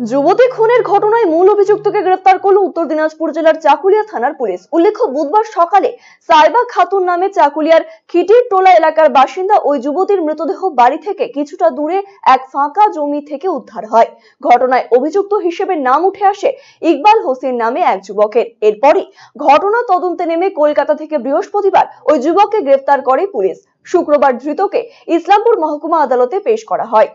যুবতী খুনের ঘটনায় মূল অভিযুক্তকে গ্রেফতার করল উত্তর দিনাজপুর জেলার চাকুলিয়া থানার পুলিশ। উল্লেখ্য, বুধবার সকালে সাইবা খাতুন নামে চাকুলিয়ার খিটির টোলা এলাকার বাসিন্দা ওই যুবতীর মৃতদেহ বাড়ি থেকে কিছুটা দূরে এক ফাঁকা জমি থেকে উদ্ধার হয়। ঘটনায় অভিযুক্ত হিসেবে নাম উঠে আসে ইকবাল হোসেন নামে এক যুবকের। এরপরই ঘটনা তদন্তে নেমে কলকাতা থেকে বৃহস্পতিবার ওই যুবককে গ্রেফতার করে পুলিশ। শুক্রবার ধৃতকে ইসলামপুর মহকুমা আদালতে পেশ করা হয়।